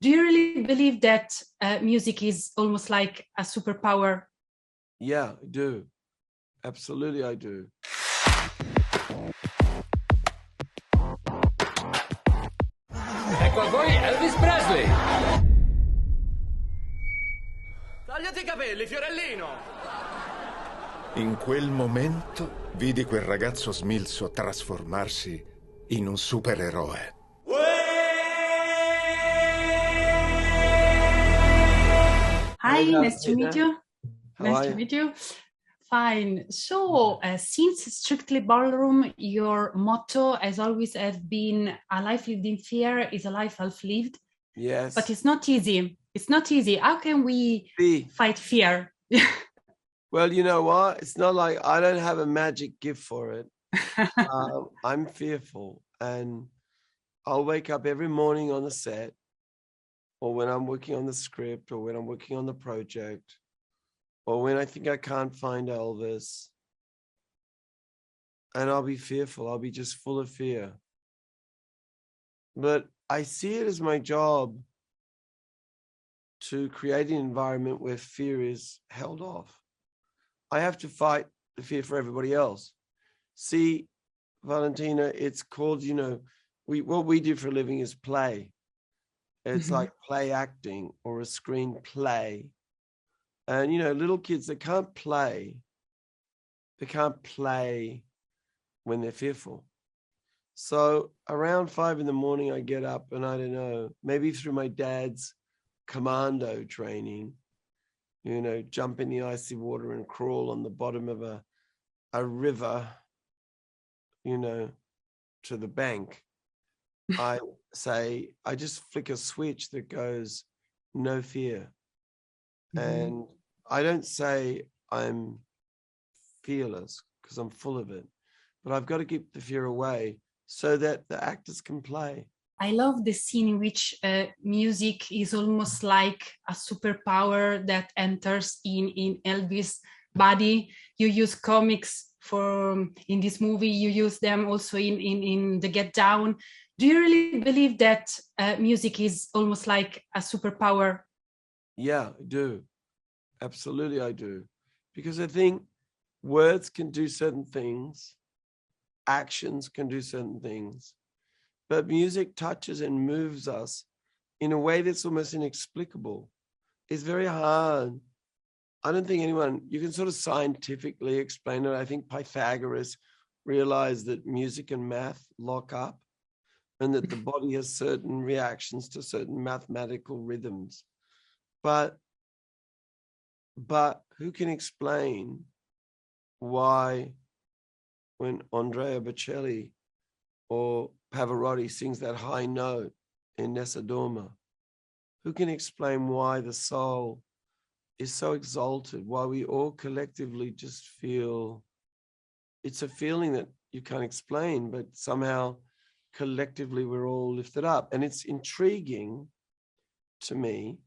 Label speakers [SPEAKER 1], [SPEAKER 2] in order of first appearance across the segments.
[SPEAKER 1] Do you really believe that music is almost like a superpower?
[SPEAKER 2] Yeah, I do. Absolutely, I do.
[SPEAKER 3] Ecco a voi Elvis Presley.
[SPEAKER 4] Tagliati i capelli, Fiorellino!
[SPEAKER 5] In quel momento vidi quel ragazzo smilzo trasformarsi in un supereroe.
[SPEAKER 1] Hi,
[SPEAKER 2] Hi,
[SPEAKER 1] nice to meet you.
[SPEAKER 2] How
[SPEAKER 1] Nice
[SPEAKER 2] are
[SPEAKER 1] to
[SPEAKER 2] you?
[SPEAKER 1] meet you. Fine. So, since Strictly Ballroom, your motto has always have been "A life lived in fear is a life half lived."
[SPEAKER 2] Yes.
[SPEAKER 1] But it's not easy. It's not easy. How can we fight fear?
[SPEAKER 2] Well, you know what? It's not like I don't have a magic gift for it. I'm fearful, and I'll wake up every morning on the set, or when I'm working on the script, or when I'm working on the project, or when I think I can't find Elvis, and I'll be fearful. I'll be just full of fear. But I see it as my job to create an environment where fear is held off. I have to fight the fear for everybody else. See, Valentina, it's called, what we do for a living is play. It's like play acting or a screenplay. And, little kids, they can't play. They can't play when they're fearful. So around 5 a.m, I get up and I don't know, maybe through my dad's commando training, jump in the icy water and crawl on the bottom of a river, to the bank. I just flick a switch that goes, no fear. And I don't say I'm fearless because I'm full of it, but I've got to keep the fear away so that the actors can play.
[SPEAKER 1] I love the scene in which music is almost like a superpower that enters in Elvis' body. You use comics in this movie. You use them also in the Get Down. Do you really believe that music is almost like a superpower?
[SPEAKER 2] Yeah, I do. Absolutely, I do. Because I think words can do certain things, actions can do certain things, but music touches and moves us in a way that's almost inexplicable. It's very hard. I don't think you can sort of scientifically explain it. I think Pythagoras realized that music and math lock up and that the body has certain reactions to certain mathematical rhythms. But who can explain why when Andrea Bocelli or Pavarotti sings that high note in Nessa Dorma, who can explain why the soul is so exalted, why we all collectively just feel, it's a feeling that you can't explain, but somehow collectively we're all lifted up. And it's intriguing to me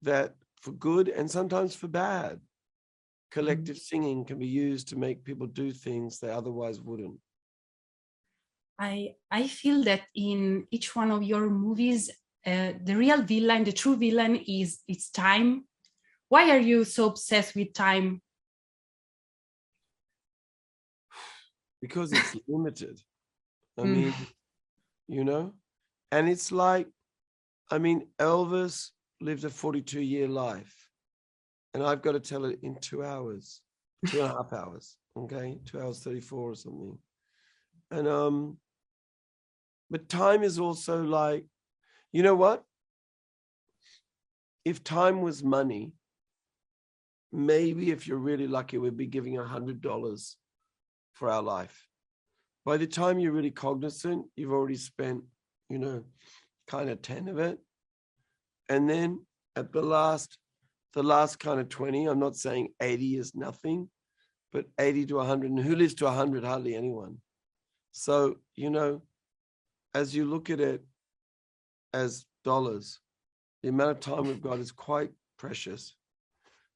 [SPEAKER 2] that for good and sometimes for bad, collective singing can be used to make people do things they otherwise wouldn't.
[SPEAKER 1] I feel that in each one of your movies, the real villain, the true villain it's time. Why are you so obsessed with time?
[SPEAKER 2] Because it's limited. I mean, and it's like, Elvis lived a 42-year life and I've got to tell it in 2 hours, 2.5 hours, okay? 2 hours, 34 or something. And, but time is also like, you know what? If time was money, maybe if you're really lucky, we'd be giving $100 for our life. By the time you're really cognizant, you've already spent, kind of 10 of it. And then at the last kind of 20, I'm not saying 80 is nothing, but 80 to 100, and who lives to 100? Hardly anyone. So, as you look at it as dollars, the amount of time we've got is quite precious.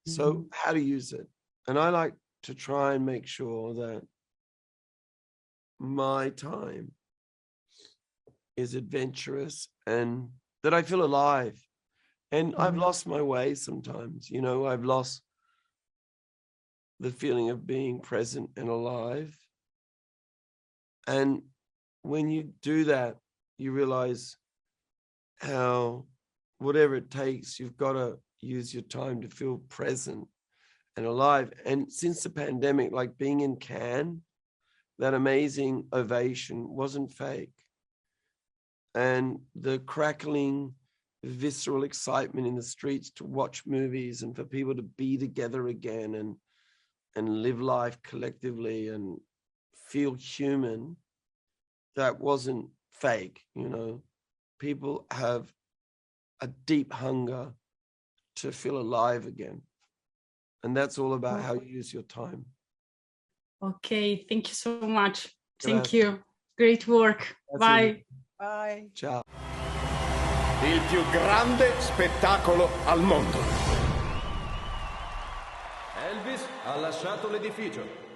[SPEAKER 2] So how to use it? And I like to try and make sure that my time is adventurous and that I feel alive. And I've lost my way sometimes, you know, I've lost the feeling of being present and alive. And when you do that, you realize how, whatever it takes, you've got to use your time to feel present and alive. And since the pandemic, like being in Cannes, that amazing ovation wasn't fake. And the crackling, visceral excitement in the streets to watch movies and for people to be together again and live life collectively and feel human, that wasn't fake, you know. People have a deep hunger to feel alive again. And that's all about how you use your time.
[SPEAKER 1] Okay, thank you so much. Thank
[SPEAKER 2] Grazie.
[SPEAKER 1] you. Great work.
[SPEAKER 2] Grazie.
[SPEAKER 1] Bye.
[SPEAKER 6] Bye.
[SPEAKER 2] Ciao.
[SPEAKER 5] Il più grande spettacolo al mondo.
[SPEAKER 4] Elvis ha lasciato l'edificio.